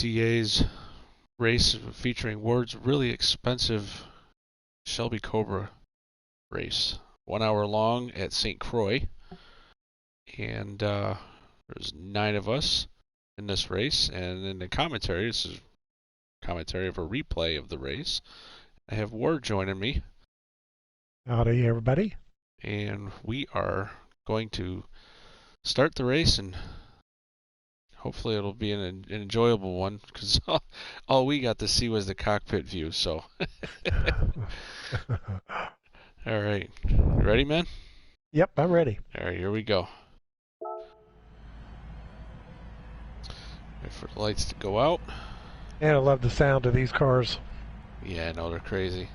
GTCA's race featuring Ward's really expensive Shelby Cobra race. 1 hour long at St. Croix. And there's 9 of us in this race. And in the commentary, this is commentary of a replay of the race. I have Ward joining me. Howdy, everybody. And we are going to start the race, and hopefully it'll be an enjoyable one, because all we got to see was the cockpit view. So, all right, ready, man? Yep, I'm ready. All right, here we go. Wait for the lights to go out. And I love the sound of these cars. Yeah, I know, they're crazy.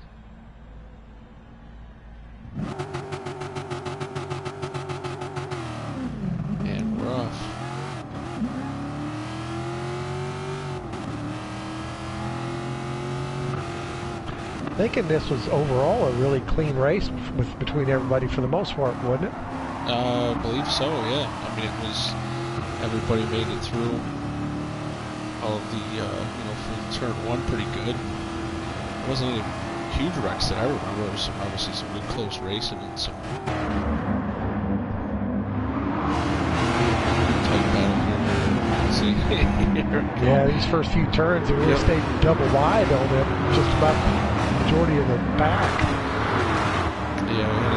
And we're off. Thinking this was overall a really clean race between everybody for the most part, wasn't it? I believe so, yeah. I mean, it was, everybody made it through all of the, for turn 1 pretty good. There wasn't any huge wrecks that I remember. There was obviously some good close racing and some tight battle here. See, yeah, these first few turns, it really stayed double wide on it, just about the majority of the back. Yeah, we had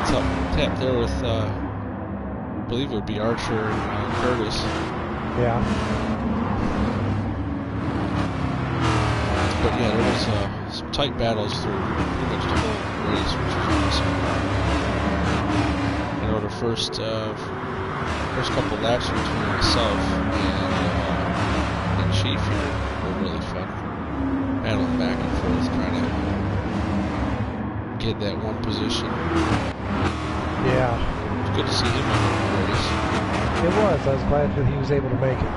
a tough tap there with, I believe it would be Archer and Curtis. Yeah. But yeah, there was some tight battles through pretty much the whole race, which was awesome. You know, the first couple laps between myself and Chief here were really fun. Battling back and forth, trying to get that one position. Yeah. It was good to see him in the race. It was. I was glad that he was able to make it.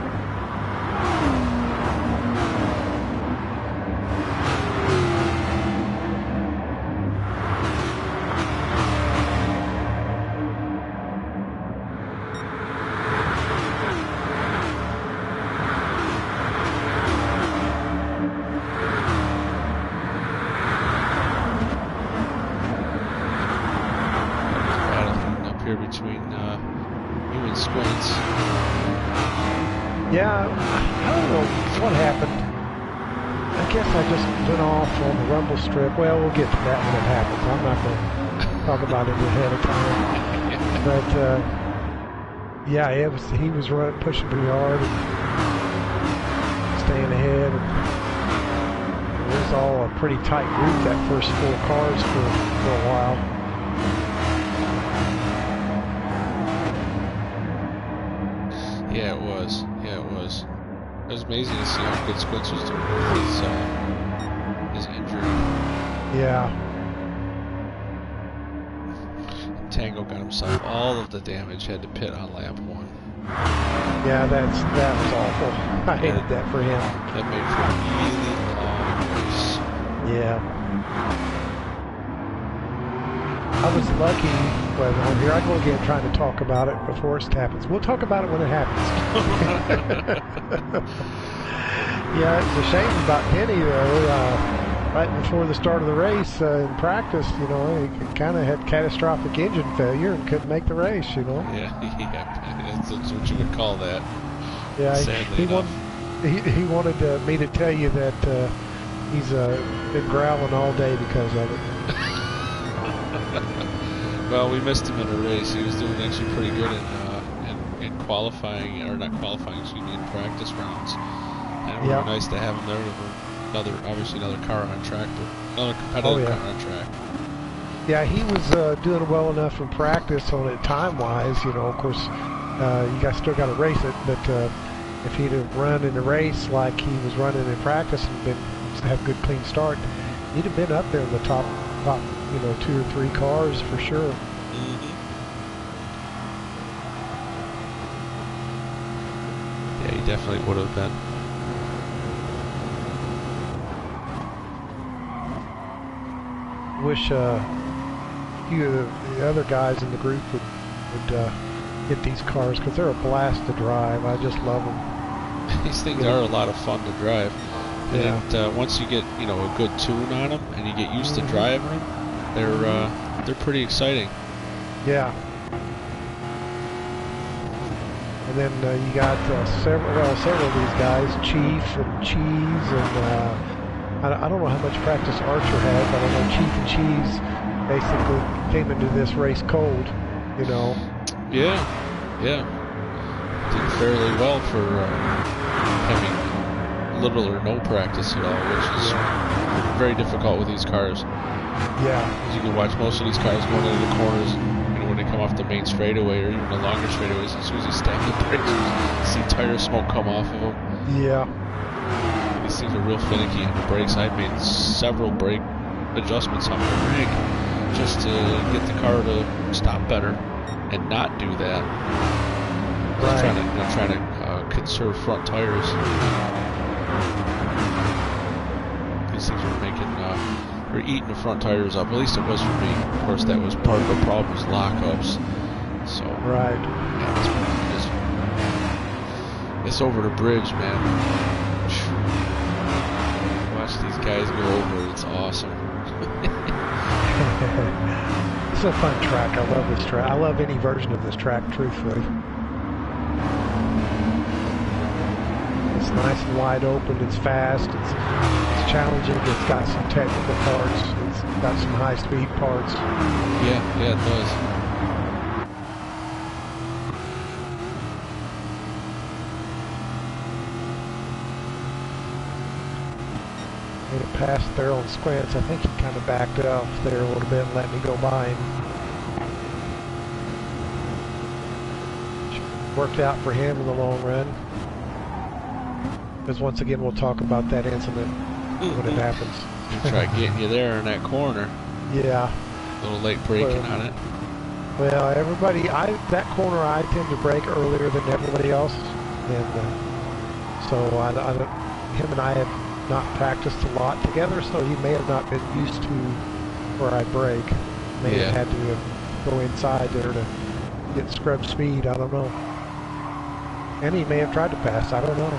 Yeah, I don't know what happened. I guess I just went off on the rumble strip. Well, we'll get to that when it happens. I'm not going to talk about it ahead of time. But, yeah, he was running, pushing pretty hard and staying ahead. And it was all a pretty tight group, that first 4 cars for a while. Yeah, it was. It was amazing to see how good Squints was doing with his injury. Yeah. Tango got himself all of the damage, had to pit on lap 1. Yeah, that was awful. I hated that for him. That made for a really long race. Yeah. I was lucky. Well, here I go again trying to talk about it before it happens. We'll talk about it when it happens. Yeah, it's a shame about Penny, though. Right before the start of the race in practice, he kind of had catastrophic engine failure and couldn't make the race, Yeah, that's what you would call that. Yeah, sadly he wanted me to tell you that he's been growling all day because of it. Well, we missed him in a race. He was doing actually pretty good in qualifying, or not qualifying, excuse me, in practice rounds. And it would be nice to have him there with obviously another car on track, but another competitive car on track. Yeah, he was doing well enough in practice on it time-wise. Of course, you still got to race it, but if he'd have run in the race like he was running in practice and have a good clean start, he'd have been up there in the top 2 or 3 cars for sure. Yeah, he definitely would have been. Wish a few of the other guys in the group would get these cars, because they're a blast to drive. I just love them. These things are a lot of fun to drive. Yeah. And once you get, you know, a good tune on them and you get used to driving them, they're pretty exciting. Yeah. And then you got several of these guys, Chief and Cheese, and I don't know how much practice Archer had, but I know Chief and Cheese basically came into this race cold, you know. Yeah, yeah. Did fairly well for having little or no practice at all, which is very difficult with these cars. Yeah. As you can watch most of these cars going into the corners, you know, when they come off the main straightaway or even the longer straightaways, as soon as you stamp the brakes, you see tire smoke come off of them. Yeah. These things are real finicky on the brakes. I've made several brake adjustments on my rig just to get the car to stop better and not do that. Right. I'm trying to conserve front tires. These things are they're eating the front tires up. At least it was for me. Of course, that was part of the problem, was lockups. So right. Yeah, it's over the bridge, man. Watch these guys go over it. It's awesome. It's a fun track. I love this track. I love any version of this track, truthfully. It's nice and wide open. It's fast. It's challenging. It's got some technical parts. It's got some high-speed parts. Yeah, it does. Made it past there on Squints. I think he kind of backed off there a little bit and let me go by him. Worked out for him in the long run. Because once again, we'll talk about that incident when it happens. We'll try getting you there in that corner. Yeah. A little late braking on it. Well, that corner I tend to brake earlier than everybody else. And so him and I have not practiced a lot together, so he may have not been used to where I brake. May have had to go inside there to get scrub speed, I don't know. And he may have tried to pass, I don't know.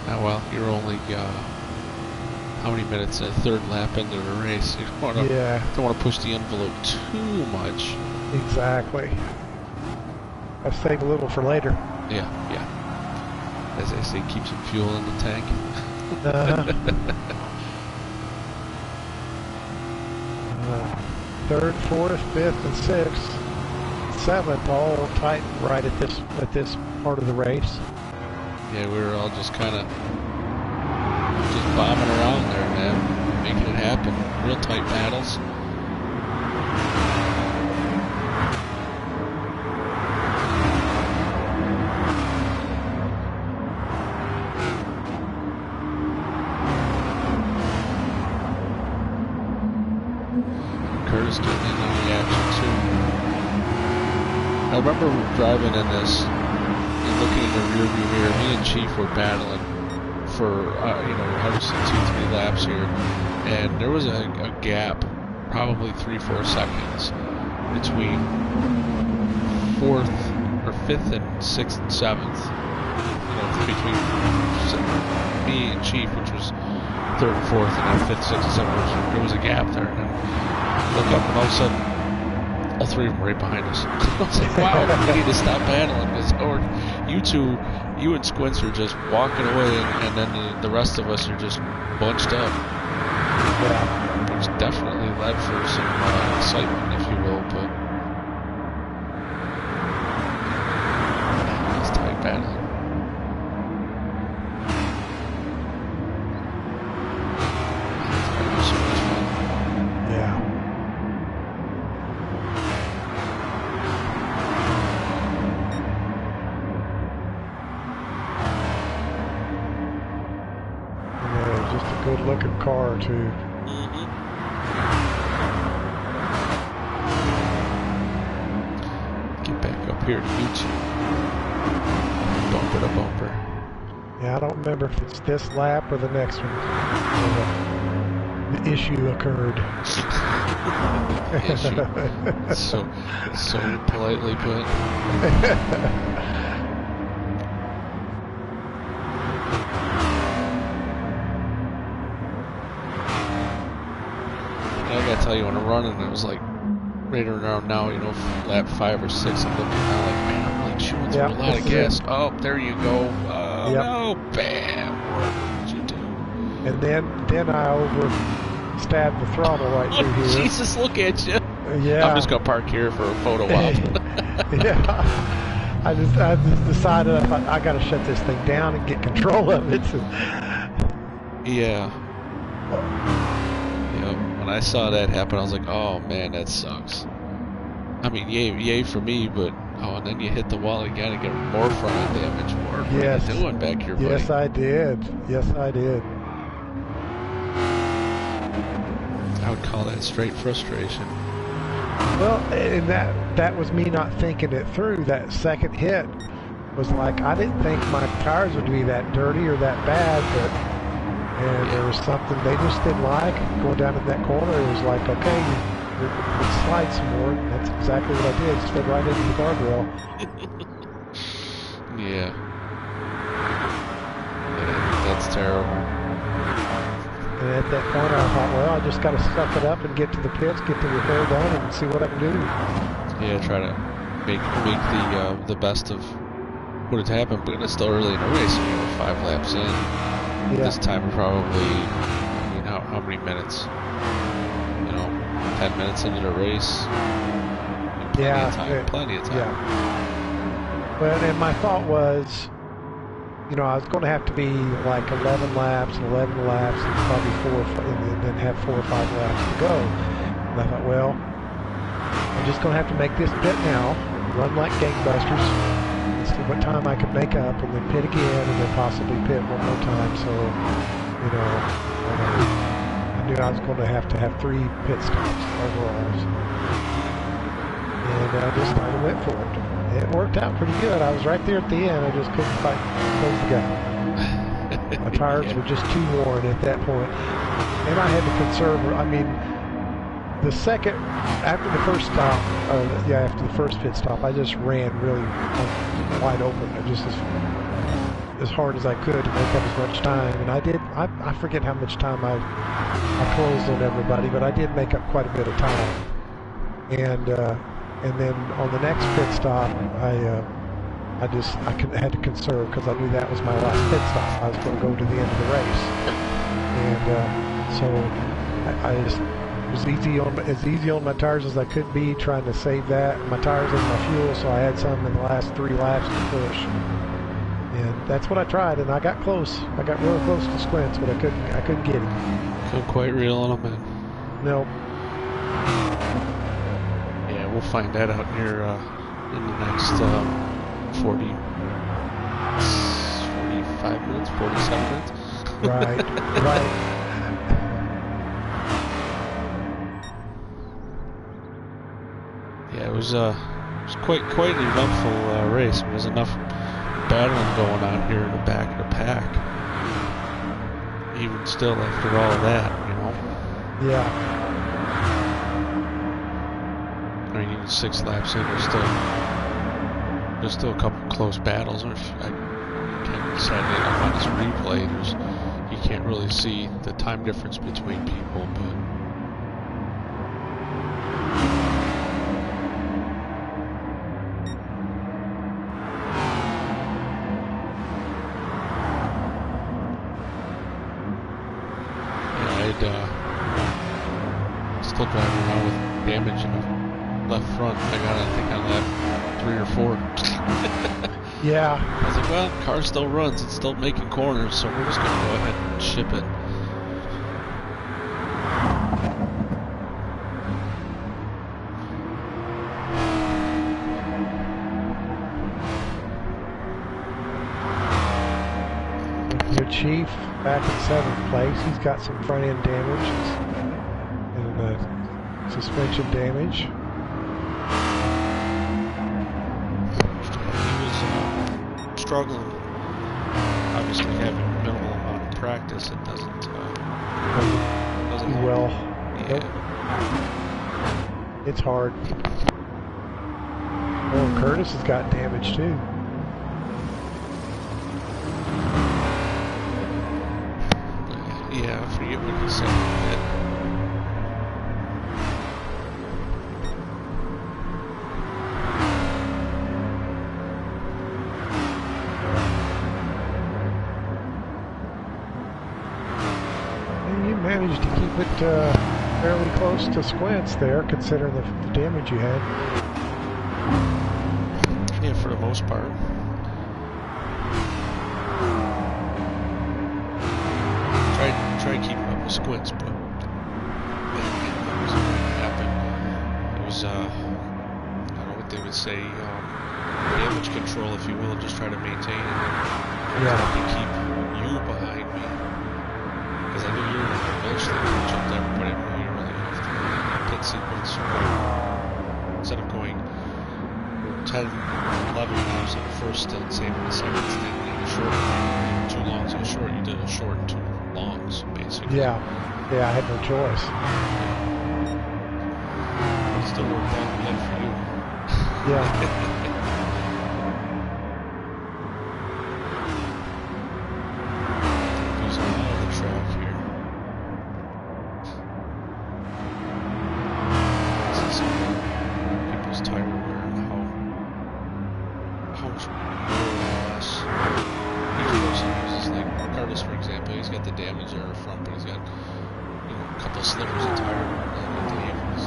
Oh, well, you're only, how many minutes? A third lap into the race. You don't want to push the envelope too much. Exactly. I'll save a little for later. Yeah. As they say, keep some fuel in the tank. Third, fourth, fifth, and sixth, seventh, all tight right at this part of the race. Yeah, we were all just kind of bombing around there, man, making it happen. Real tight battles. Curtis getting in on the action too. I remember driving in this and looking in the rearview mirror. Me and Chief were battling for obviously 2-3 laps here, and there was a gap, probably 3-4 seconds between 4th or 5th and 6th and 7th. Between me and Chief, which was 3rd and 4th, and then 5th, 6th, and 7th. There was a gap there, and then look up, and all of a sudden, all three of them right behind us. I was like, wow, we need to stop battling, because you and Squints are just walking away, and then the rest of us are just bunched up. Yeah. Which definitely led for some excitement, if you will, but it's tight battling. Good-looking car too. Get back up here to YouTube. Bumper to bumper. Yeah, I don't remember if it's this lap or the next one. The issue occurred. Issue. So politely put. tell you when I'm running, it was like right around now, you know, lap 5 or 6. I'm looking now like, man, I'm like chewing through a lot of gas. Oh, there you go. Oh no, bam! What did you do? And then I stabbed the throttle right through here. Jesus, look at you. Yeah. I'm just gonna park here for a photo op. Yeah. I just decided I thought I gotta shut this thing down and get control of it. Yeah. When I saw that happen, I was like, oh man, that sucks. I mean, yay for me, but and then you hit the wall again and get more front end damage. What are you doing back here, buddy? Yes, I did. Yes, I did. I would call that straight frustration. Well, and that was me not thinking it through. That second hit was like, I didn't think my tires would be that dirty or that bad, and there was something they just didn't like. Going down in that corner, it was like, okay, let's slide some more. That's exactly what I did. Slid right into the guardrail. Yeah, that's terrible. And at that point, I thought, well, I just got to suck it up and get to the pits, get the repair done, and see what I can do. Yeah, try to make the best of what had happened, but it's still early in the race. You know, 5 laps in. Yeah. This time, probably, I mean, how many minutes? You know, 10 minutes into the race. Plenty of time. Yeah. Well, and my thought was, you know, I was going to have to be like 11 laps and probably 4 and then have 4 or 5 laps to go. And I thought, well, I'm just going to have to make this pit now, run like gangbusters, and see what time I can make up, and then pit again, and then possibly pit one more time. So, you know, I knew I was going to have 3 pit stops overall. So. And I just went for it. It worked out pretty good. I was right there at the end. I just couldn't quite close the gap. My tires were just too worn at that point. And I had to conserve. I mean, the second, after the first stop, after the first pit stop, I just ran really wide open. I just as hard as I could to make up as much time. And I did. I forget how much time I closed on everybody, but I did make up quite a bit of time. And then on the next pit stop, I had to conserve because I knew that was my last pit stop. I was going to go to the end of the race, and so I just was as easy on my tires as I could be, trying to save that my tires and my fuel. So I had some in the last 3 laps to push, and that's what I tried. And I got close. I got real close to Squints, but I couldn't get him. Couldn't quite reel on him in. No. We'll find that out here in the next 45 minutes, 47 minutes. Right. Yeah, it was quite an eventful race. There's enough battling going on here in the back of the pack. Even still, after all of that, you know. Yeah. I mean, even 6 laps in, there's still a couple close battles. I can't sadly enough on this replay. You can't really see the time difference between people, but still driving around with damage in the left front. I think on lap 3 or 4. Yeah. I was like, well, the car still runs. It's still making corners, so we're just going to go ahead and ship it. Your Chief back in 7th place. He's got some front end damage and suspension damage. He was struggling. Obviously, having minimal amount of practice, it doesn't well. Yeah. Nope. It's hard. Oh, Curtis has got damage too. Yeah, I forget what he said. managed to keep it fairly close to Squints there, considering the damage you had. Yeah, for the most part. Tried keeping up with Squints, but that wasn't going to happen. It was, I don't know what they would say, damage control, if you will, just try to maintain it. Yeah. To keep you behind me. Because I knew you were going to eventually catch up to everybody. I knew you really have to pit sequence. Instead of going 10, 11 laps on the first stint, same in the second stint, in a short, 2 longs and a short, you did a short and 2 longs, basically. Yeah, I had no choice. But it still worked out good for you. Yeah. There's a lot of the track here. This is people's tire wear and how much more or less each person uses. Like Carlos, for example, he's got the damage there in front, but he's got, you know, a couple slivers of tire wear. And Dave is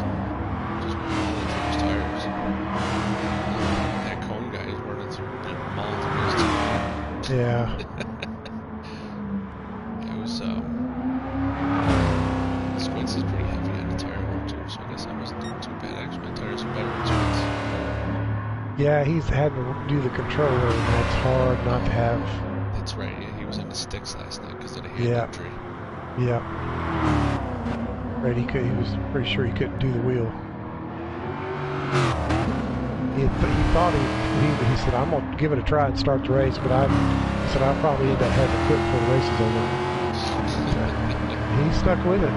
just mauling through his tires. That Cone guy is running through, mauling through his tires. Yeah. It was, Squints is pretty heavy on the tire work too, so I guess I wasn't doing too bad. Actually, my tires are better than Squints. Yeah, he's had to do the controller, and that's hard not to have. That's right, yeah, he was on the sticks last night because of the hand injury. Yeah. Right, he was pretty sure he couldn't do the wheel. He thought he said, I'm going to give it a try and start the race, but he said, I'll probably end up having to quit before the race is over. He stuck with it.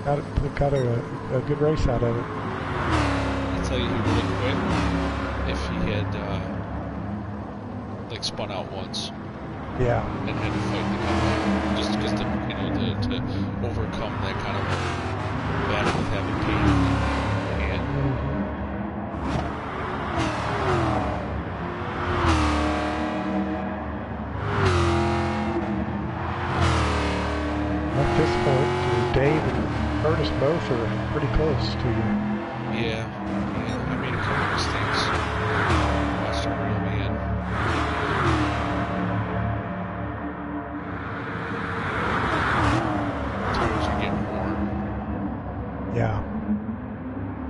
Got a good race out of it. I'll tell you who would have quit if he had, like, spun out once. Yeah. And had to fight to come back. Just because, to overcome that kind of battle with having pain in the hand. At this point, Dave and Curtis both are pretty close to you. Yeah, I made a couple of mistakes. Watched him reel me in. Tires are getting warm. Yeah.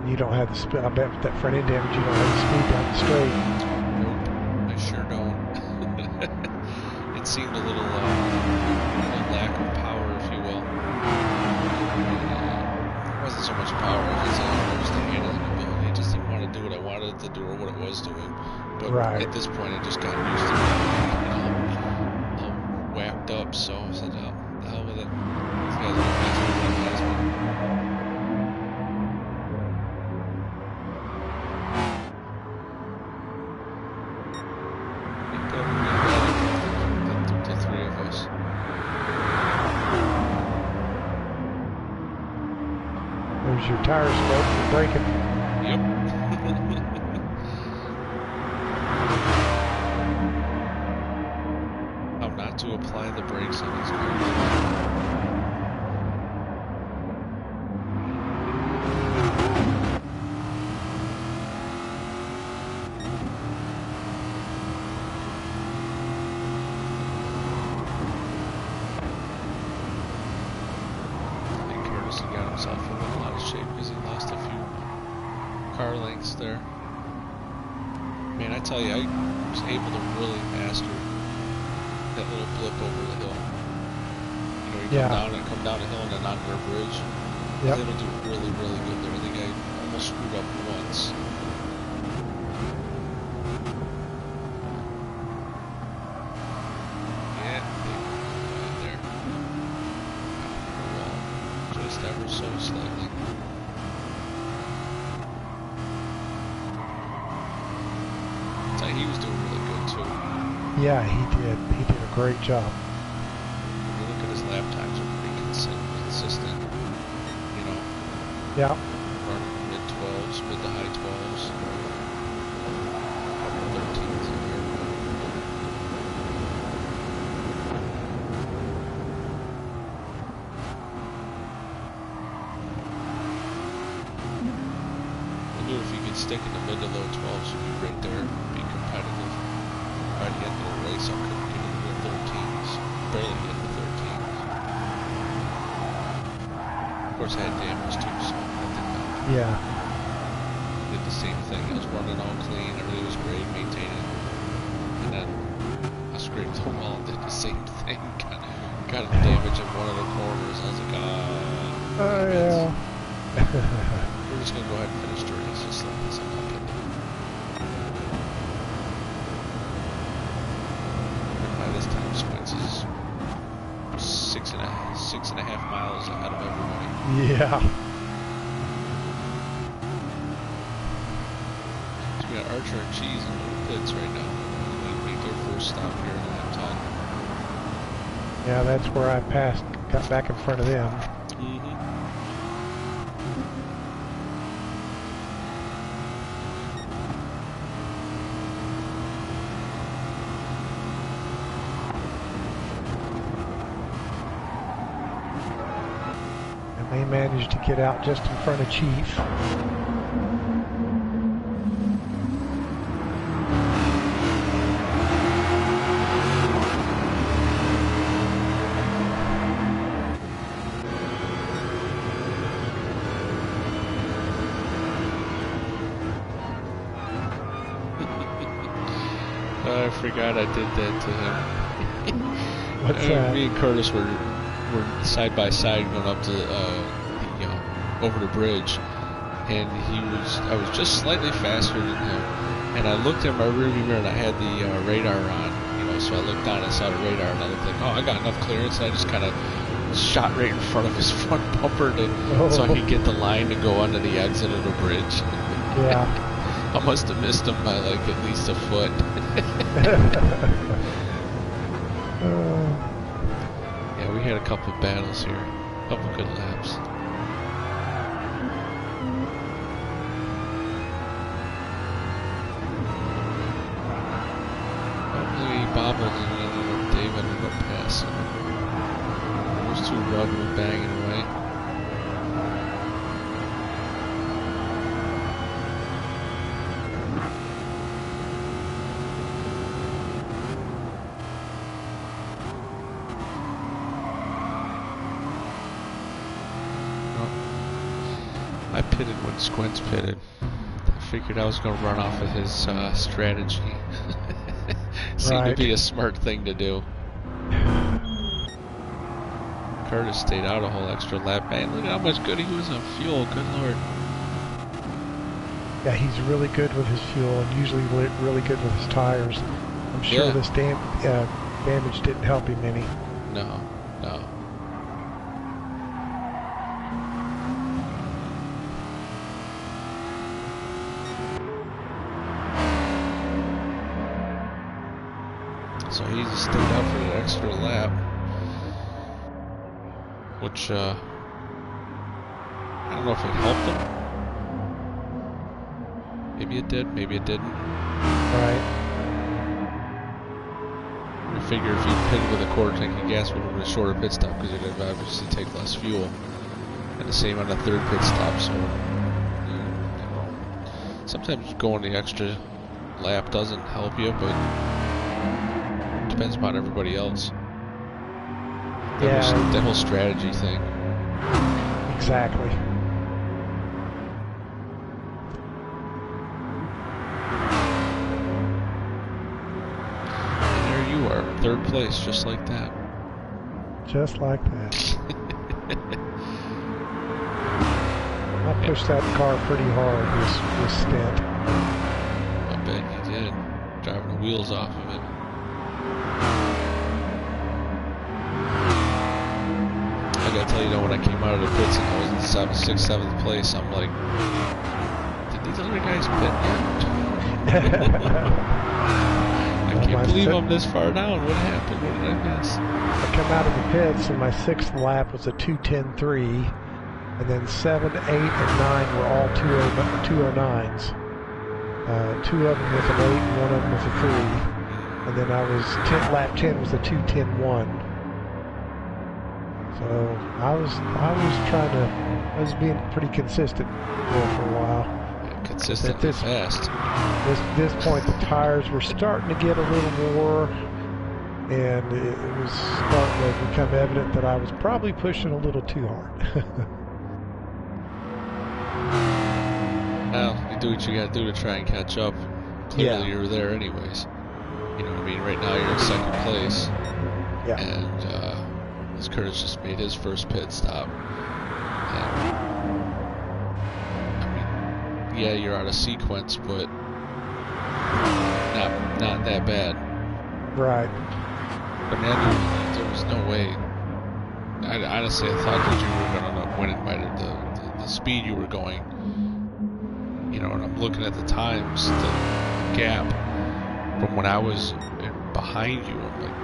You don't have the speed. I bet with that front end damage, you don't have the speed down the straight. Nope, I sure don't. It seemed a little lack of power, if you will. It wasn't so much power as just the handling ability. I just didn't want to do what I wanted it to do or what it was doing. But at this point, I just got used to it. All whacked up, so I said, oh, the hell with it. These guys are the 3 of us. There's your tire smoke for braking. Yep. How not to apply the brakes on these cars. He got himself in a lot of shape because he lost a few car lengths there. Man, I tell you, I was able to really master that little blip over the hill. You know, you come down a hill and then onto a bridge. Yep. I was able to do really, really good there. I think I almost screwed up once. Yeah, right there. Just ever so slightly. So he was doing really good too. Yeah, he did. He did a great job. When you look at his lap times, are pretty consistent. You know. Yeah. Running mid 12s, mid to high 12s. Couple 13s in here. stick in the mid to low 12s, you'd be right there, be competitive. By the end of the race, I couldn't get into the 13s, barely get into 13s. Of course, I had damage too, so that didn't help. Yeah. Did the same thing. I was running all clean, everything was great, maintaining. And then I scraped the wall and did the same thing. Got a damage in one of the corners. I was like, oh, yeah. We're just going to go ahead and finish the race just like this. I'm not kidding. And by this time, Squints is 6.5 miles ahead of everybody. Yeah. So we got Archer and Cheese in the pits right now. They make their first stop here in lap 10. Yeah, that's where I got back in front of them. Mm-hmm. And they managed to get out just in front of Chief. I forgot I did that to him. What's that? Me and Curtis were side by side going up to over the bridge, and I was just slightly faster than him, and I looked at my rearview mirror and I had the radar on, so I looked down and saw the radar and I looked like, oh, I got enough clearance, and I just kind of shot right in front of his front bumper so I could get the line to go onto the exit of the bridge. Yeah. I must have missed him by like at least a foot. Yeah, we had a couple of battles here. A couple good laps. Hopefully he bobbled and Dave ended up passing. Those two rubbing and banging away. I pitted when Squints pitted. I figured I was going to run off of his strategy. Seemed to be a smart thing to do. Curtis stayed out a whole extra lap. Man, look at how much good he was on fuel. Good lord. Yeah, he's really good with his fuel and usually really good with his tires. I'm sure this damage didn't help him any. No. So he just stayed out for the extra lap, which I don't know if it helped him. Maybe it did, maybe it didn't. Right. I figure if he pitted with a quarter tank of gas, would have been a shorter pit stop because it would obviously take less fuel. And the same on the third pit stop. So sometimes going the extra lap doesn't help you, but depends upon everybody else. That whole strategy thing. Exactly. And there you are, third place, just like that. Just like that. I pushed that car pretty hard this stint. I bet you did. Driving the wheels off of it. I gotta tell you though, when I came out of the pits and I was in 6th, 7th place, I'm like, did these other guys pit yet? I can't believe I'm this far down. What happened? What did I miss? I come out of the pits and my 6th lap was a 2:10.3, and then 7, 8, and 9 were all 209s. Two of them was an 8 and one of them was a 3. And then lap 10 was a 2:10.1. So I was being pretty consistent there for a while. consistently fast. This point, the tires were starting to get a little more, and it was starting to become evident that I was probably pushing a little too hard. Well, you do what you got to do to try and catch up. Clearly, you were there anyways. You know what I mean? Right now, you're in second place. Yeah. And as Curtis just made his first pit stop. And, I mean, yeah, you're out of sequence, but not that bad. Right. But man, there was no way. Honestly, I thought that you were going to end up winning by the speed you were going. You know, and I'm looking at the times, the gap from when I was behind you, I'm like,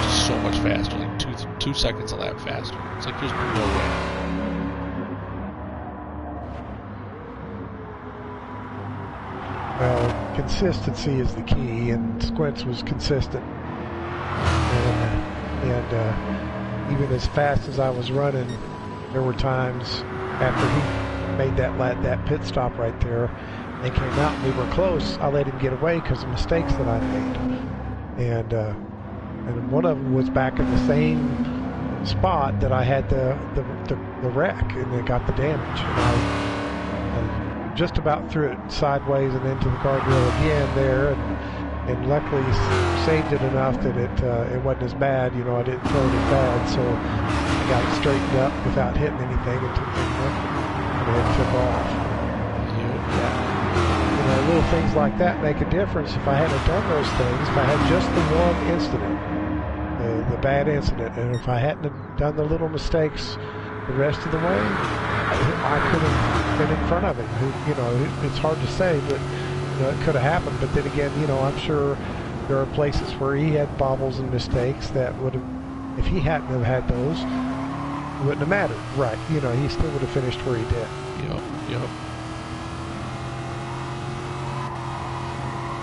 just so much faster, like two seconds a lap faster. It's like there's no way. Well, consistency is the key, and Squints was consistent. And even as fast as I was running, there were times after he made that pit stop right there, they came out and we were close. I let him get away because of mistakes that I made, and one of them was back in the same spot that I had the wreck, and it got the damage. And I just about threw it sideways and into the guardrail again there, and luckily saved it enough that it wasn't as bad. You know, I didn't throw it as bad, so I got it straightened up without hitting anything until it took off. Yeah. You know, little things like that make a difference. If I hadn't done those things, if I had just the one incident, the bad incident, and if I hadn't done the little mistakes the rest of the way, I could have been in front of him. You know, it's hard to say, but you know, it could have happened. But then again, you know, I'm sure there are places where he had bobbles and mistakes that would have, if he hadn't have had those, it wouldn't have mattered. Right. You know, he still would have finished where he did. Yep.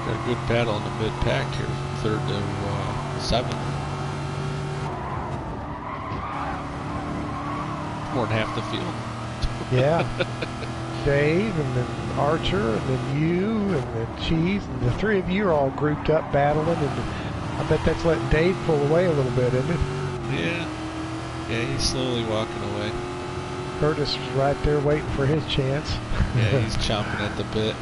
Got a good battle in the mid-pack here, from 3rd to 7th. More than half the field. Yeah. Dave, and then Archer, and then you, and then Cheese, and the three of you are all grouped up battling, and I bet that's letting Dave pull away a little bit, isn't it? Yeah, he's slowly walking away. Curtis was right there waiting for his chance. Yeah, he's chomping at the bit.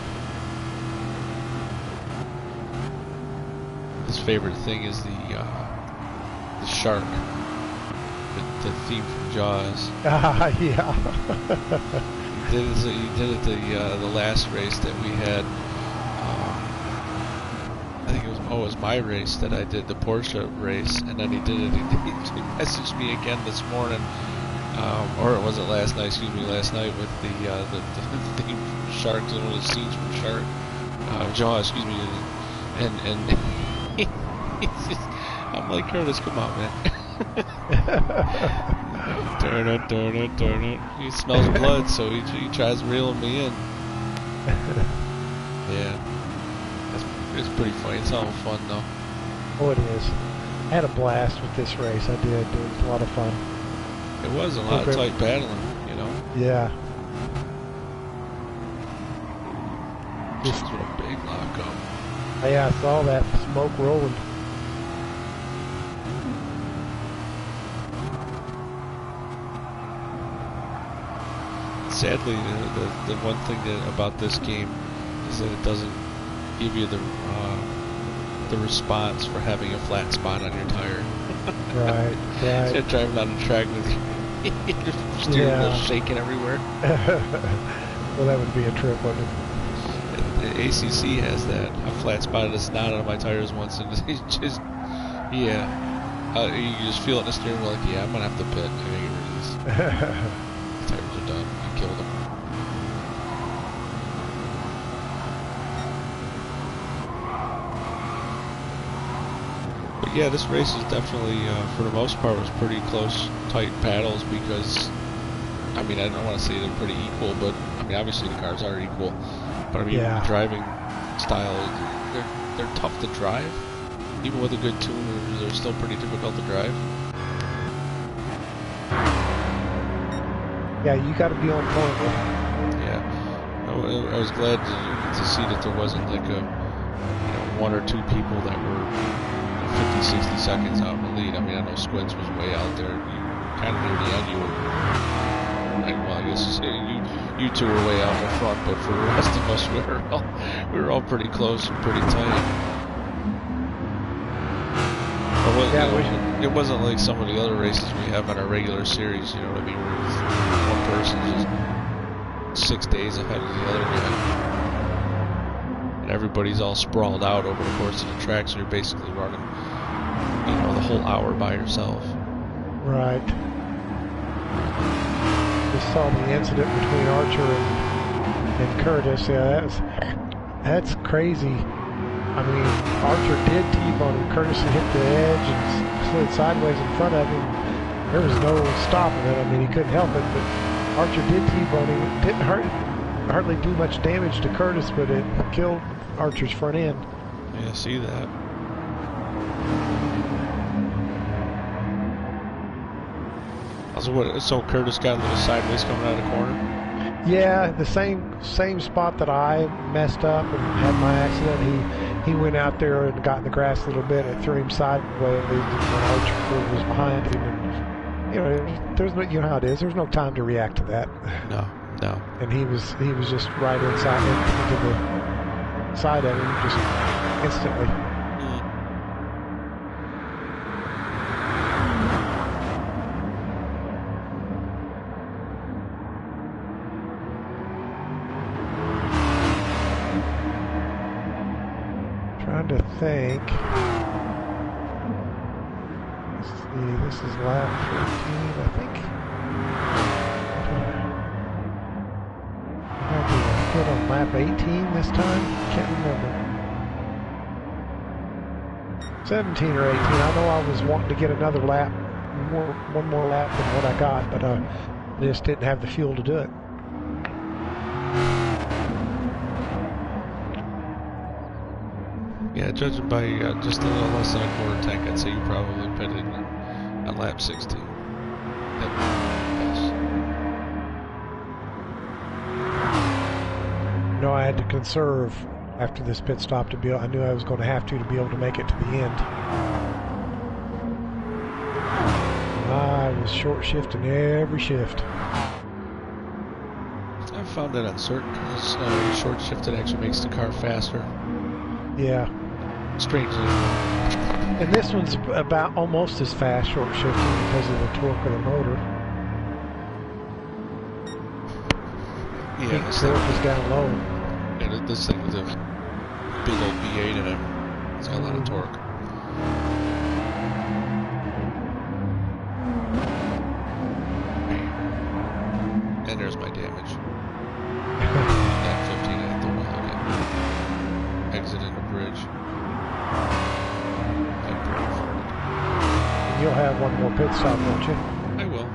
His favorite thing is the shark, the theme from Jaws. Yeah. He did it the last race that we had. I think it was my race that I did, the Porsche race, and then he did it. He messaged me again this morning, or it wasn't last night. Excuse me, last night with the theme from Sharks and one of the scenes from Jaws. Excuse me, and he's just, I'm like, Curtis, come on, man. Turn it. He smells blood, so he tries reeling me in. Yeah. It's pretty funny. It's all fun, though. Oh, it is. I had a blast with this race. I did. It was a lot of fun. It was a lot of tight battling, you know? Yeah. Just a big lockup. Yeah, I saw that smoke rolling. Sadly, the one thing about this game is that it doesn't give you the response for having a flat spot on your tire. Right. Instead of driving down the track with your steering wheel shaking everywhere. Well, that would be a trip, wouldn't it? The ACC has that. A flat spot that's not on my tires once, and it's just, you just feel it in the steering wheel, like, yeah, I'm gonna have to pit. I gotta get rid of these. The tires are done. You killed them. But yeah, this race is definitely, for the most part, was pretty close, tight battles because, I mean, I don't want to say they're pretty equal, but, I mean, obviously the cars are equal. But I mean, the driving style, they're tough to drive. Even with a good tuner, they're still pretty difficult to drive. Yeah, you got to be on point with them. Yeah. I was glad to see that there wasn't like a, one or two people that were 50, 60 seconds out in the lead. I mean, I know Squids was way out there. Kind of near the end, you were, well, I guess you two were way out in the front, but for the rest of us, we were all pretty close and pretty tight. It wasn't like some of the other races we have on our regular series, you know what I mean, where one person is just 6 days ahead of the other guy. And everybody's all sprawled out over the course of the track, so you're basically running, the whole hour by yourself. Right. Just saw the incident between Archer and Curtis. Yeah, that's crazy. I mean, Archer did T-bone him. Curtis had hit the edge and slid sideways in front of him. There was no stopping it. I mean, he couldn't help it, but Archer did T-bone him. It didn't hardly do much damage to Curtis, but it killed Archer's front end. Yeah, see that. So Curtis got a little sideways coming out of the corner? Yeah, the same spot that I messed up and had my accident. He went out there and got in the grass a little bit and threw him sideways when Archer was behind him. And, there's no, you know how it is. There's no time to react to that. No. And he was just right inside into the side of him just instantly. Trying to think. Let's see, this is lap 15, I think. I put on lap 18 this time? Can't remember. 17 or 18. I know I was wanting to get another lap, one more lap than what I got, but I just didn't have the fuel to do it. Yeah, judging by just a little less than a quarter tank, I'd say you probably pitted on lap 16. Yes. No, I had to conserve after this pit stop to be able, I knew I was going to have to be able to make it to the end. I was short shifting every shift. I found that on certain cars, short shifted actually makes the car faster. Yeah. Strangely. And this one's about almost as fast short shifting because of the torque of the motor. Yeah, the torque is down low. Yeah, this thing with a big old V8 in it. It's got a lot of torque. And there's my damage. That 15 at the wheel again. Exiting the bridge. You'll have one more pit stop, won't you? I will.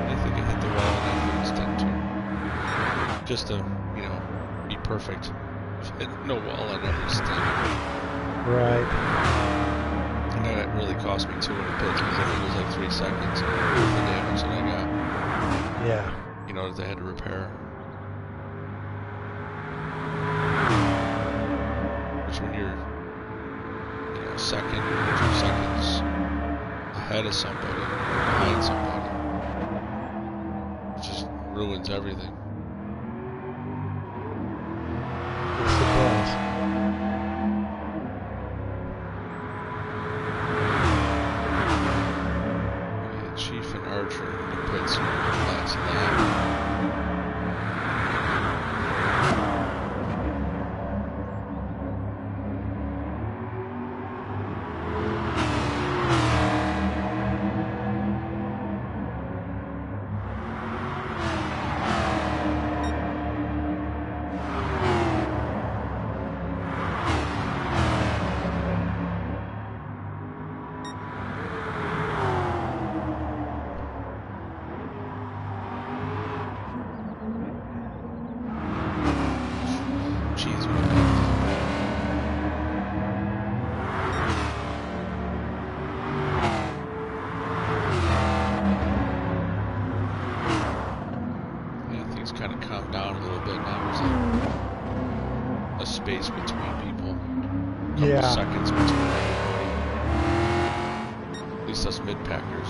I think I hit the wall and I extend to. Just to, be perfect. No wall, I never extend. Right. And that really cost me 2 in the pits because I think it was like 3 seconds of the damage that I got. Yeah. That they had to repair. Which when you're, a second, 2 seconds ahead of somebody, behind somebody, it just ruins everything. Yes, it does. Yeah, Chief and Archer in the pits last lap. seconds between everybody. At least us mid-packers.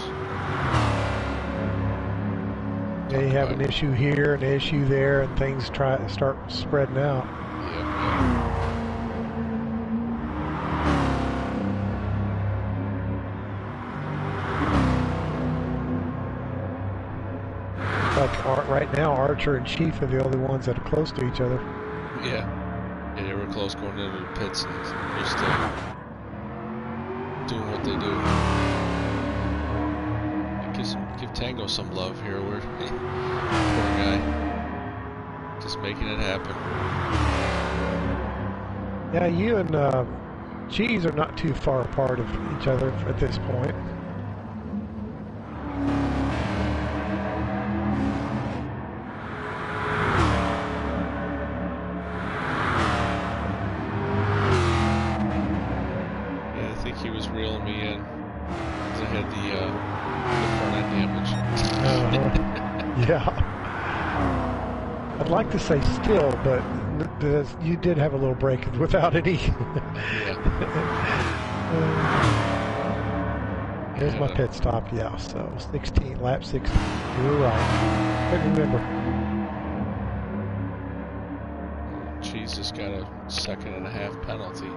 Yeah, you have an issue here, an issue there, and things start spreading out. Yep. Like right now, Archer and Chief are the only ones that are close to each other. Yeah. Yeah, they were close going into the pits, and they're still doing what they do. Give Tango some love here. We're poor guy, just making it happen. Yeah, you and Cheese are not too far apart of each other at this point. Yeah, I think he was reeling me in because I had the front end damage. Yeah. I'd like to say still, but you did have a little break without any. Yeah. Here's my pit stop, yeah, so 16, lap 16. You were right. Couldn't remember. Jesus got a 1.5-second penalty. Yeah,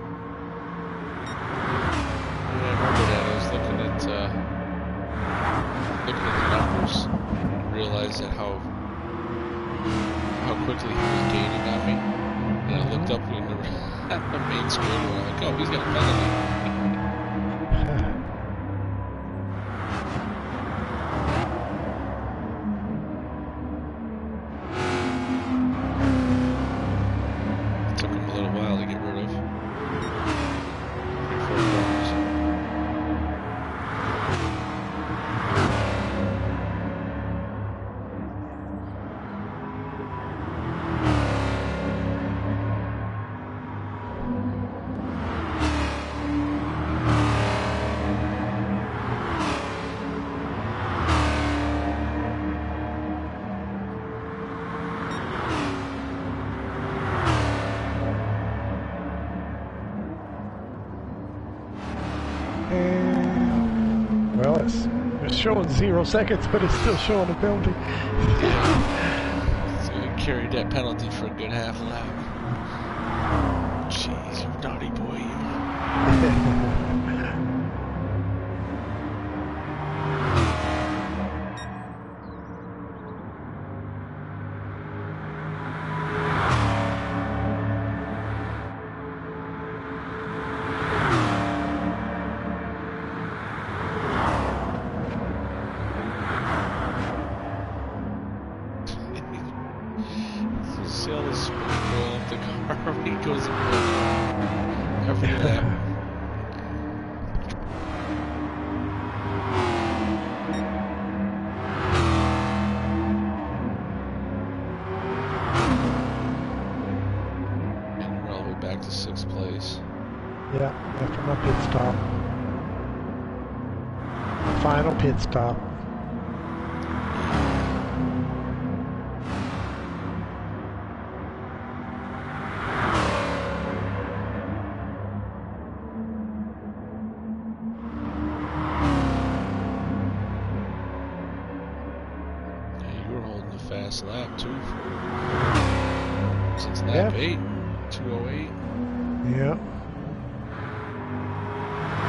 I remember that. I was looking at the numbers and realized that how quickly he was gaining on me. And I looked up in the main screen and I'm like, oh, he's got a penalty. Took him a little while to get rid of. 3-4 corners. Well, it's showing 0 seconds, but it's still showing a penalty. So he carried that penalty for a good half lap. Jeez, you naughty boy, you. See all this smoke going off the car when he goes every lap. And we're all the way back to 6th place. Yeah, after my pit stop. Final pit stop. Fast lap too since lap 8, 2:08. Yeah.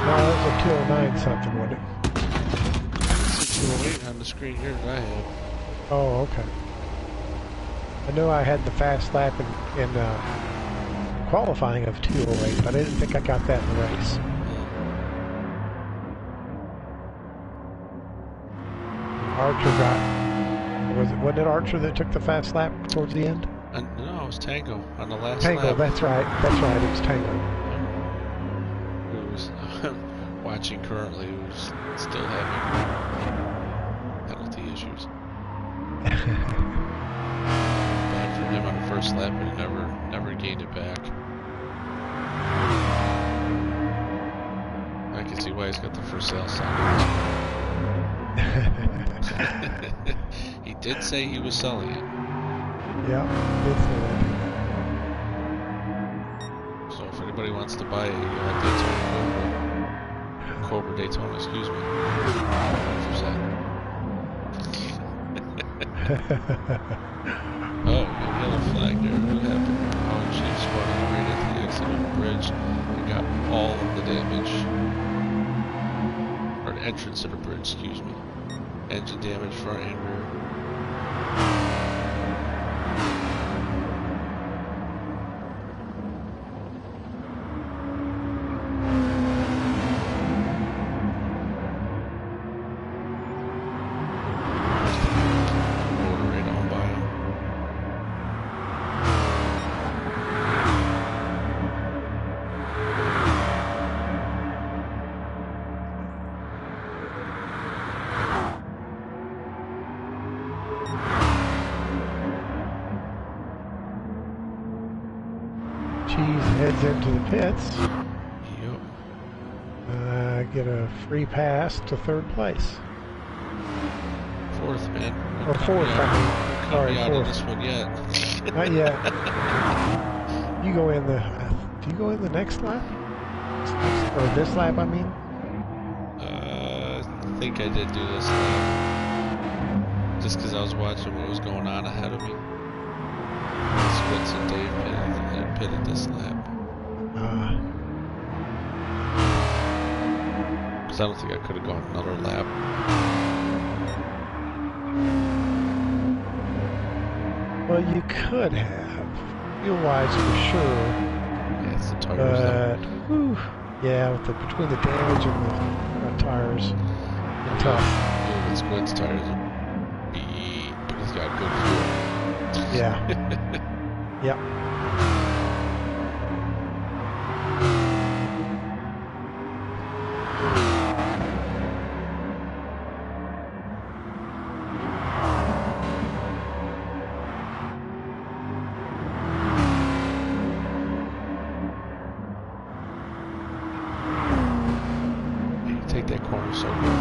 No, that was a 209 something, wasn't it? It's 2:08 on the screen here that I have. Oh, okay. I know I had the fast lap in qualifying of 208, but I didn't think I got that in the race. Archer got. Wasn't it Archer that took the fast lap towards the end? No, it was Tango on the last Tango, lap. that's right. That's right, it was Tango. Who was watching currently, who's still having penalty issues. Bad for him on the first lap, but he never gained it back. I can see why he's got the for sale sign. He did say he was selling it. Yeah, did say that. So if anybody wants to buy a Cobra Daytona, excuse me. 100%. Oh, yellow flag there. What happened? Oh, she spun out right at the exit of the bridge and got all of the damage. Or the entrance of the bridge, excuse me. Engine damage, front and rear. Heads into the pits. Yep. Get a free pass to third place. Fourth, man. Or fourth, I mean. Sorry, out fourth. Of this one yet. Not yet. You go in the. Do you go in the next lap? Or this lap, I mean? I think I did do this lap. Just because I was watching what was going on ahead of me. Switz and Dave pitted this lap. Because I don't think I could have gone another lap. Well, you could have. Fuel-wise, for sure. Yeah, it's the tires, though. Whew, yeah, between the damage and the tires, it's tough. Yeah, Squid's tires are beat, but he's got good fuel. Yeah. Yep. Take that corner so good.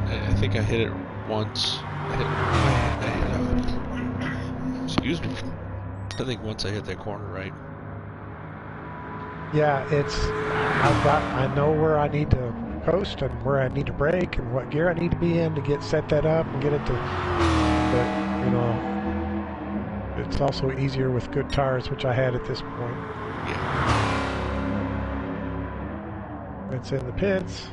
I think I hit it once. Excuse me. I think once I hit that corner right. Yeah, I know where I need to coast and where I need to brake and what gear I need to be in to set that up and get it to, but, you know, it's also easier with good tires, which I had at this point. Yeah. It's in the pits.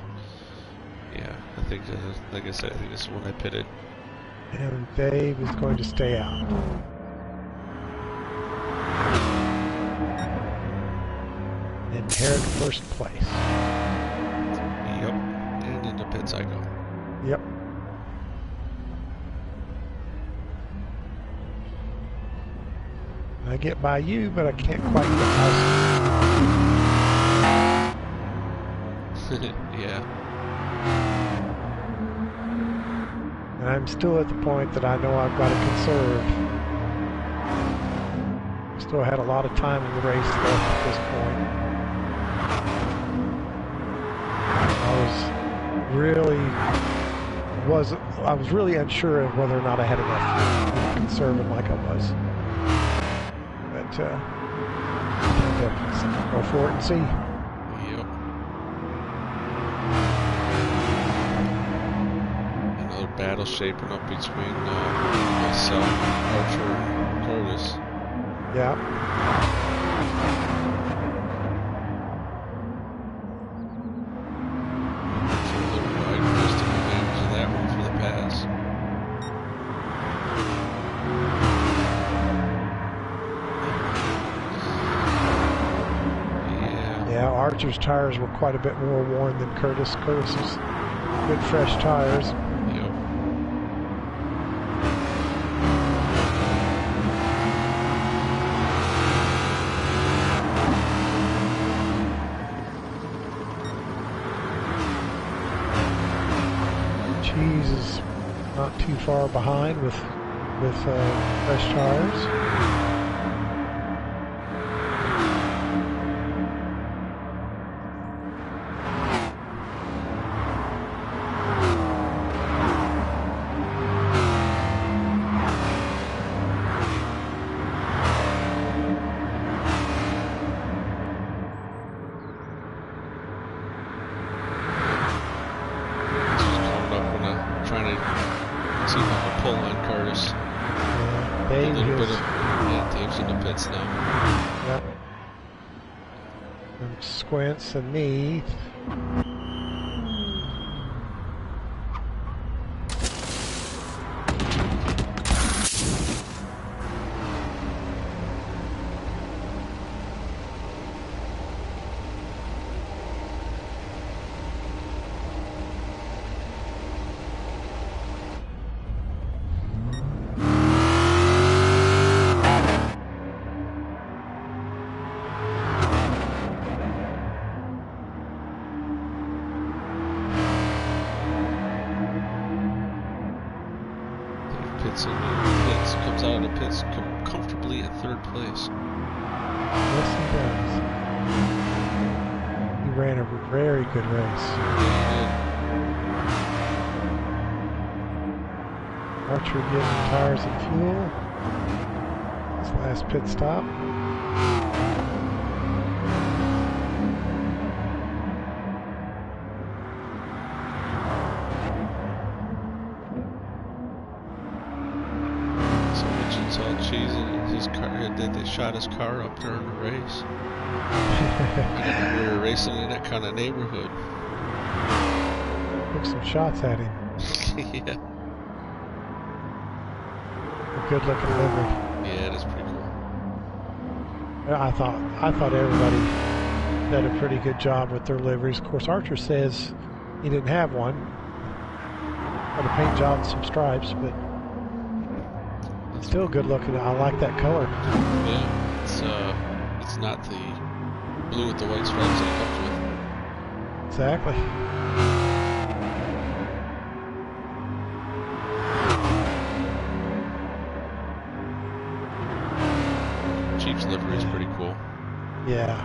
Yeah, I think, like I said, I think this is when I pitted. And Dave is going to stay out. And inherit first place. Yep, and in the pits I go. Yep. I get by you, but I can't quite get by. Yeah. And I'm still at the point that I know I've got to conserve. Still had a lot of time in the race left at this point. I was really unsure of whether or not I had enough to conserve it like I was. But go for it and see. Yep. Another battle shaping up between myself, Archer, and Curtis. Yeah. Archer's tires were quite a bit more worn than Curtis. Curtis's good fresh tires. Yep. Cheese is not too far behind with fresh tires. I see how to pull on Curtis. Dave a little is, bit of Dave's in the pits now. Yep. And Squints and Neath. Comes out of the pits comfortably in third place. Yes, he does. He ran a very good race. Yeah, Archer getting tires and fuel. His last pit stop. all cheesy. His car, they shot his car up during the race. We were racing in that kind of neighborhood. Took some shots at him. Yeah. A good looking livery. Yeah, it is pretty cool. I thought everybody did a pretty good job with their liveries. Of course, Archer says he didn't have one. Had a paint job and some stripes, but still good looking. I like that color. Yeah, it's not the blue with the white stripes that it comes with. Exactly. Chief's livery is pretty cool. Yeah.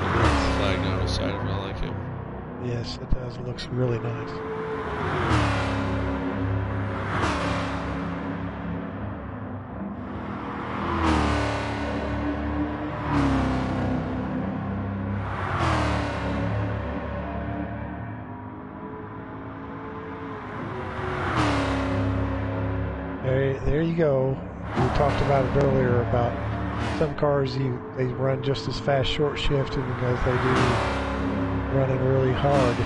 The flag down the side of it, I like it. Yes, it does. It looks really nice. There you go. We talked about it earlier about some cars they run just as fast short shifting as they do running really hard.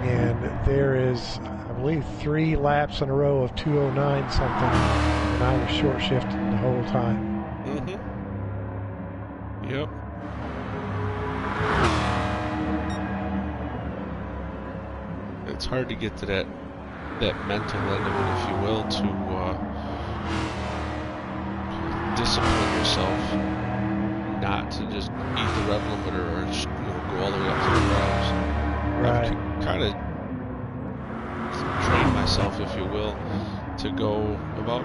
And there is, I believe, 3 laps in a row of 209 something, and I was short shifting the whole time. Mm-hmm. Yep. It's hard to get to that mental end of it, if you will, to discipline yourself not to just eat the rev limiter or just, go all the way up to the revs. Right. I've kind of trained myself, if you will, to go about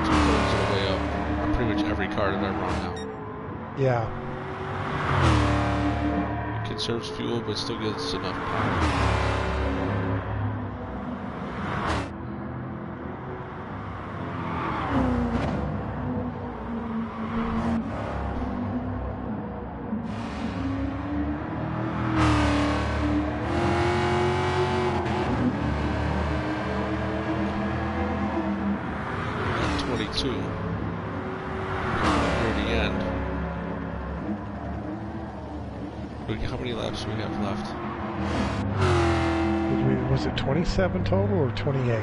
2/3 of the way up on pretty much every car that I run now. Yeah. It conserves fuel, but still gets enough power. Near the end. How many laps do we have left? Was it 27 total or 28? I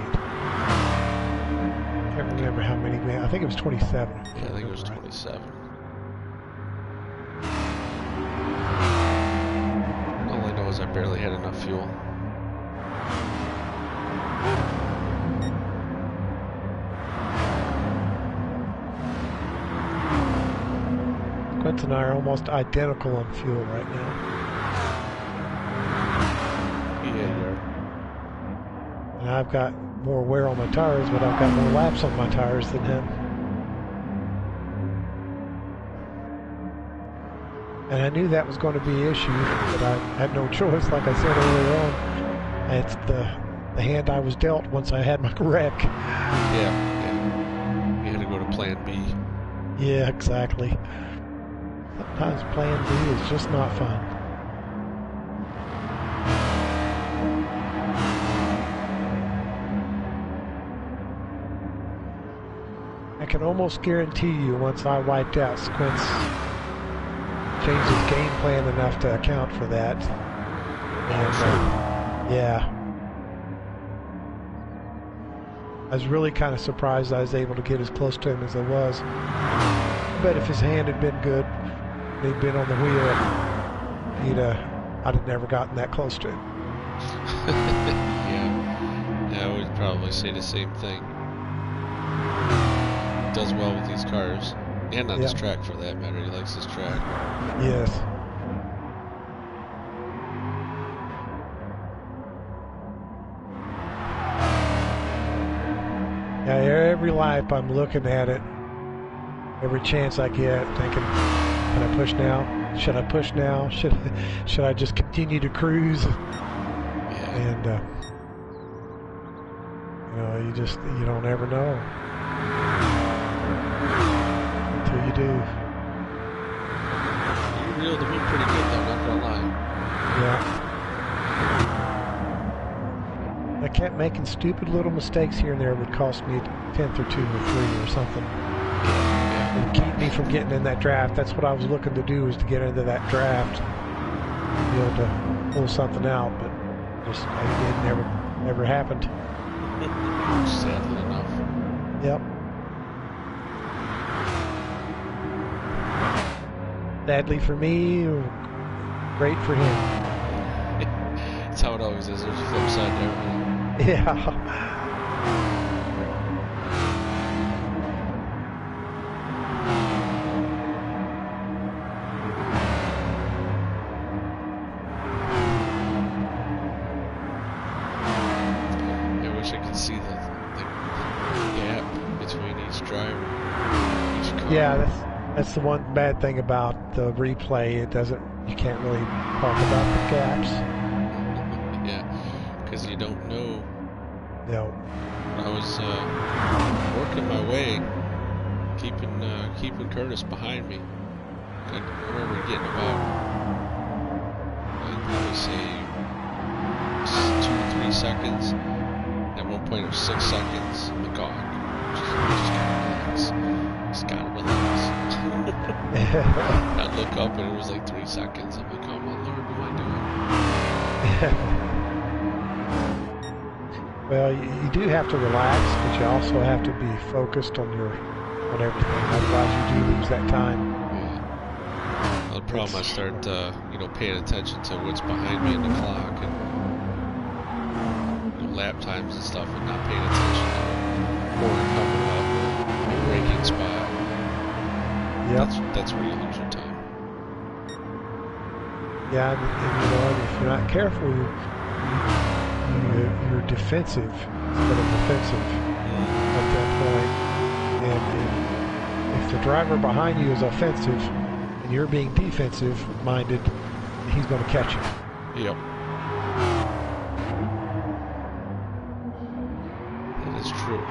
can't remember how many we had. I think it was 27. Yeah, I think it was 27. All I know is I barely had enough fuel. Quint and I are almost identical on fuel right now. Yeah, you are. And I've got more wear on my tires, but I've got more laps on my tires than him. And I knew that was going to be an issue, but I had no choice, like I said earlier on. It's the hand I was dealt once I had my wreck. Yeah. You had to go to plan B. Yeah, exactly. Sometimes plan B is just not fun. I can almost guarantee you once I wiped out, Squints changed his game plan enough to account for that. And yeah. I was really kind of surprised I was able to get as close to him as I was. But if his hand had been good, he'd been on the wheel, I'd have never gotten that close to him. Yeah, I would probably say the same thing. Does well with these cars, and on this track for that matter. He likes this track. Yes. Yeah, every lap I'm looking at it, every chance I get, thinking, can I push now? Should I push now? Should I just continue to cruise? Yeah. And you don't ever know until you do. You reeled him in pretty good though, not gonna lie. Yeah. I kept making stupid little mistakes here and there would cost me a tenth or two or three or something. And keep me from getting in that draft. That's what I was looking to do, was to get into that draft. Be able to pull something out, but just it never happened. Sadly enough. Yep. Sadly for me, great for him. That's how it always is. There's a flip side there. Yeah. I wish I could see the gap between each driver, each car. Yeah, that's the one bad thing about the replay. You can't really talk about the gaps. Yeah, because you don't know. No. I was working my way, keeping Curtis behind me. I remember getting about, I'd probably say 2 to 3 seconds. At one point it was 6 seconds. I'm like, God, just gotta relax. I'd look up and it was like 3 seconds. I'm like, oh my Lord, what am I doing? Well, you do have to relax, but you also have to be focused on everything. Otherwise, you do lose that time. Yeah. Well, the problem, I start, paying attention to what's behind me in the clock and lap times and stuff, and not paying attention to corner coming up or a braking spot. Yep. That's where you lose your time. Yeah, and if you're not careful, you're defensive instead of offensive at that point. And if the driver behind you is offensive and you're being defensive minded, he's going to catch you. Yep. That is true.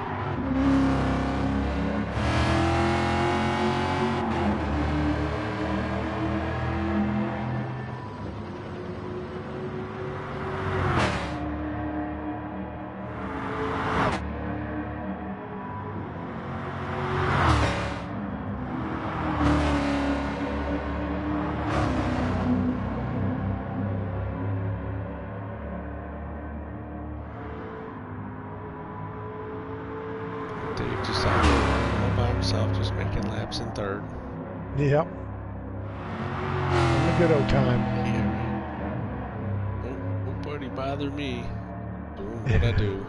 Dave just out there all by himself, just making laps in third. Yep. A good old time. Yeah. Nobody bother me doing what I do.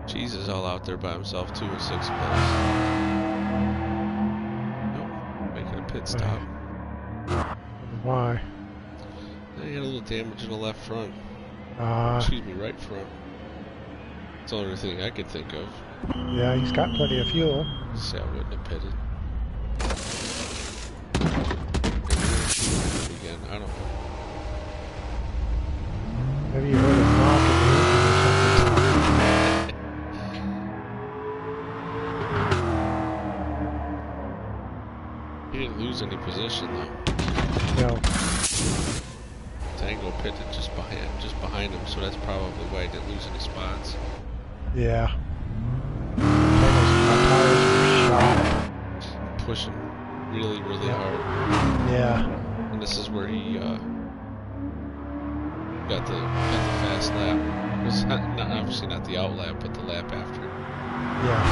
Jesus, all out there by himself too in 6th place. Nope, making a pit stop. Why? He had a little damage in the left front. Excuse me, right front. It's the only thing I could think of. Yeah, he's got plenty of fuel. See, I wouldn't have pitted. Again, I don't know. Maybe you heard a knock in the engine or something. position though. No. Tango pitted just behind him, so that's probably why he didn't lose any spots. Yeah. My tires were shot. Pushing really, really hard. Yeah. And this is where he got the fast lap. It was obviously not the out lap, but the lap after. Yeah.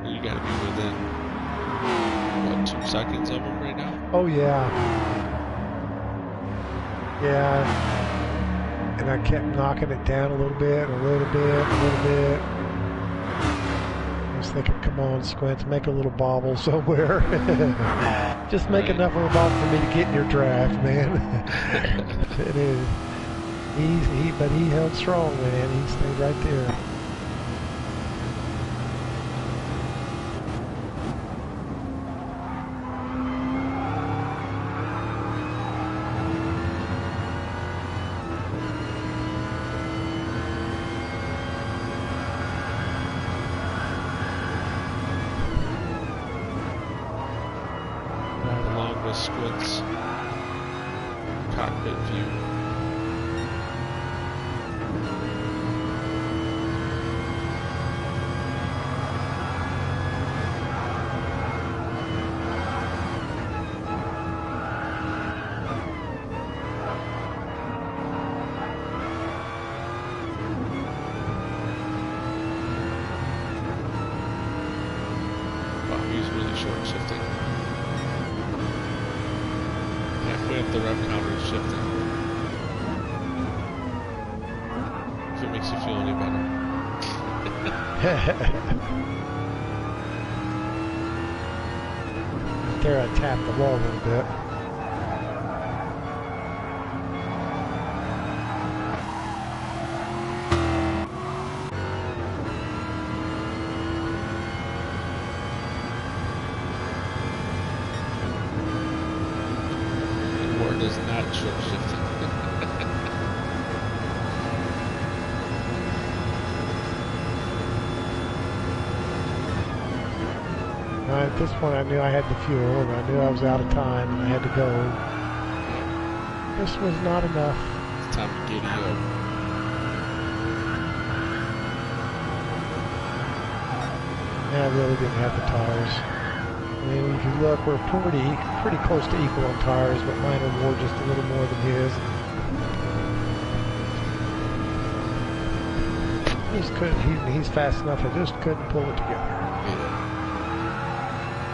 You got to be within, what, 2 seconds of him right now? Oh, yeah. Yeah. And I kept knocking it down a little bit, a little bit, a little bit. I was thinking, come on, Squint, make a little bobble somewhere. Just make enough of a bobble for me to get in your draft, man. But he held strong, man. He stayed right there. Squint's cockpit view. Wow, he's really short shifting. Halfway up the rev counter is shifting. If it makes you feel any better. There I tapped the wall a little bit. Is not short shifting. At this point I knew I had the fuel and I knew I was out of time and I had to go. This was not enough. It's time to giddy up. Yeah, I really didn't have the tires. I mean, if you look, we're pretty close to equal on tires, but mine are more just a little more than his. Just couldn't. He's fast enough. I just couldn't pull it together. Yeah.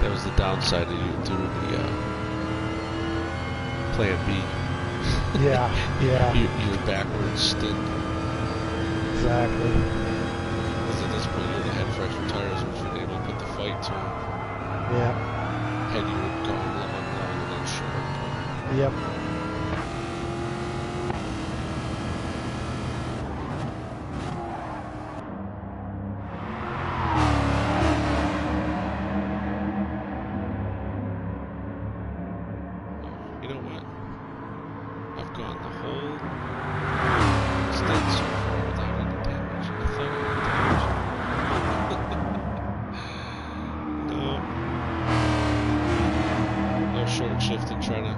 That was the downside of you doing the plan B. Yeah, yeah. you were backwards stint. Exactly. Because at this point you would have had fresher tires, which would be able to put the fight to him. Yeah. Had you gone long and then short. Yep. You know what? I've gone the whole stint so far without any damage. I thought I had damage. No short shifting, trying to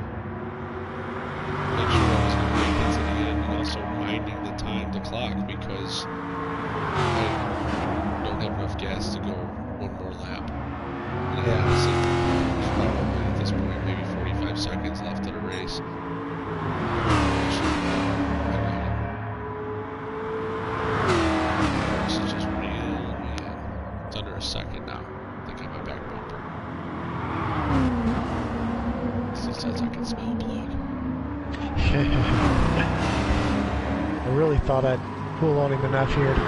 make sure I was going to make it to the end, and also minding the time, the clock, because I don't have enough gas to go one more lap. And I honestly, there's probably at this point maybe 45 seconds left of the race. This is just real. It's under a second now. I think I'm my back bumper. It says I can smell blood. I really thought I'd pull on him enough here to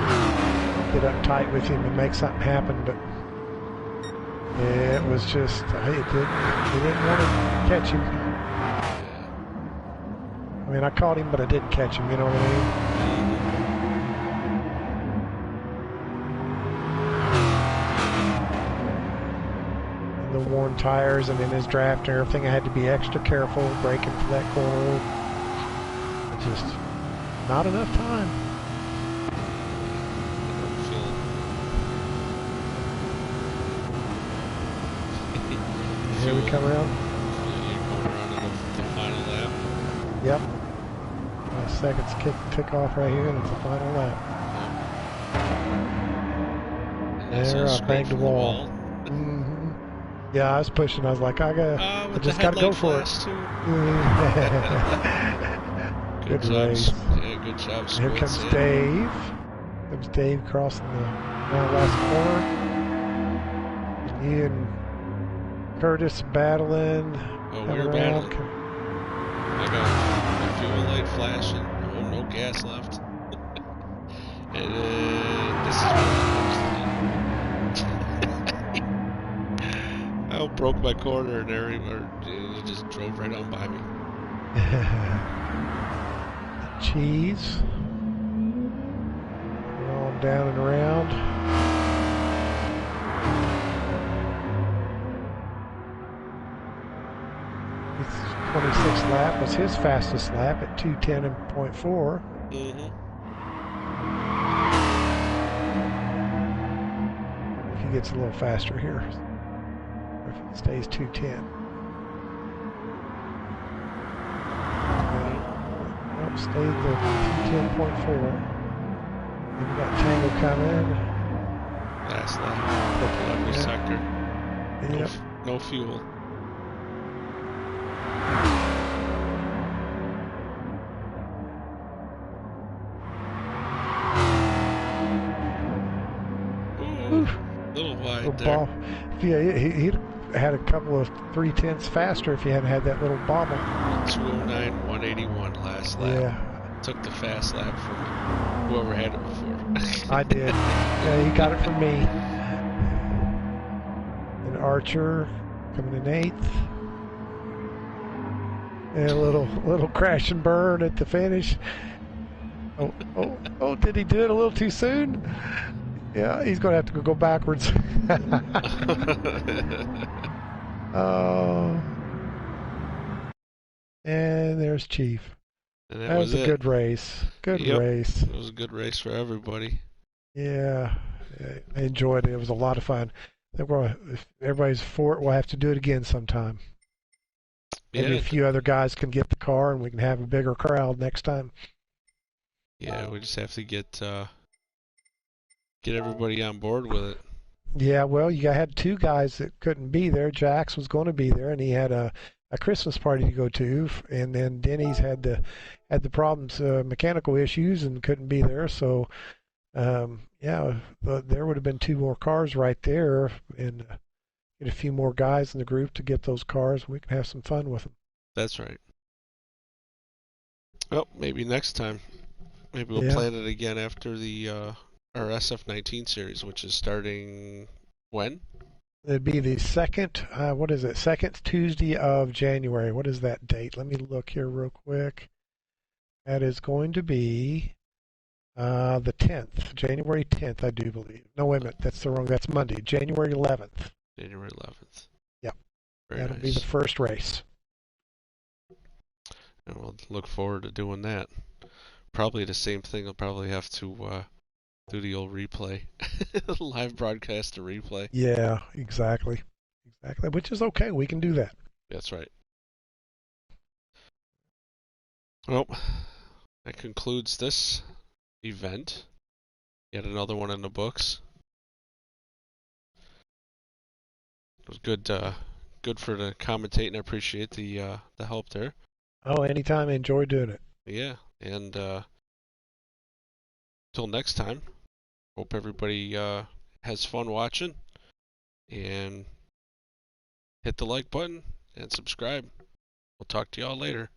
get up tight with him and make something happen, but yeah, it was just, he didn't want to catch him. I mean, I caught him, but I didn't catch him, you know what I mean? And the worn tires and in his draft and everything, I had to be extra careful braking for that corner. Just not enough time. Here we come around. You're going around in the final lap. Yep. Seconds tick off right here, and it's the final lap. There, I banged the wall. Mm-hmm. Yeah, I was pushing. I was like, I just got to go for it. Good race. Yeah, good job, Squid. Here comes Dave. Comes Dave crossing the last corner. He and Curtis battling. Oh, we were battling. I got my fuel light flashing. Oh, no gas left. And this is what I broke my corner and it just drove right on by me. Cheese. All down and around. His 26th lap was his fastest lap at 2:10.4. Mm-hmm. He gets a little faster here. If it stays 2:10. Nope, stayed the 2:10.4. Then we got Tango coming. Last lap. Purple every sector. Yep. No fuel. Ooh. Little wide there. Yeah, he'd had a couple of 3/10 faster if he hadn't had that little bobble. 209.181 last lap. Yeah. Took the fast lap from whoever had it before. I did. Yeah, he got it from me. And Archer coming in 8th. And a little crash and burn at the finish. Oh, did he do it a little too soon? Yeah, he's going to have to go backwards. Oh. And there's Chief. And that was a good race. Good race. It was a good race for everybody. Yeah, I enjoyed it. It was a lot of fun. If everybody's for it, we'll have to do it again sometime. Maybe a few other guys can get the car, and we can have a bigger crowd next time. Yeah, we just have to get everybody on board with it. Yeah, well, you had 2 guys that couldn't be there. Jax was going to be there, and he had a Christmas party to go to, and then Denny's had the problems, mechanical issues, and couldn't be there. So, yeah, there would have been 2 more cars right there, and get a few more guys in the group to get those cars. We can have some fun with them. That's right. Well, maybe next time. Maybe we'll plan it again after our SF19 series, which is starting when? It'd be the second, second Tuesday of January. What is that date? Let me look here real quick. That is going to be the 10th, January 10th, I do believe. No, wait a minute, that's Monday, January 11th. January 11th. Yep. That'll be the first race. And we'll look forward to doing that. Probably the same thing. I'll probably have to do the old replay, live broadcast to replay. Yeah, exactly. Which is okay. We can do that. That's right. Well, that concludes this event. Yet another one in the books. It was good for the commentating. I appreciate the help there. Oh, anytime. I enjoy doing it. Yeah, and till next time, hope everybody has fun watching, and hit the like button and subscribe. We'll talk to y'all later.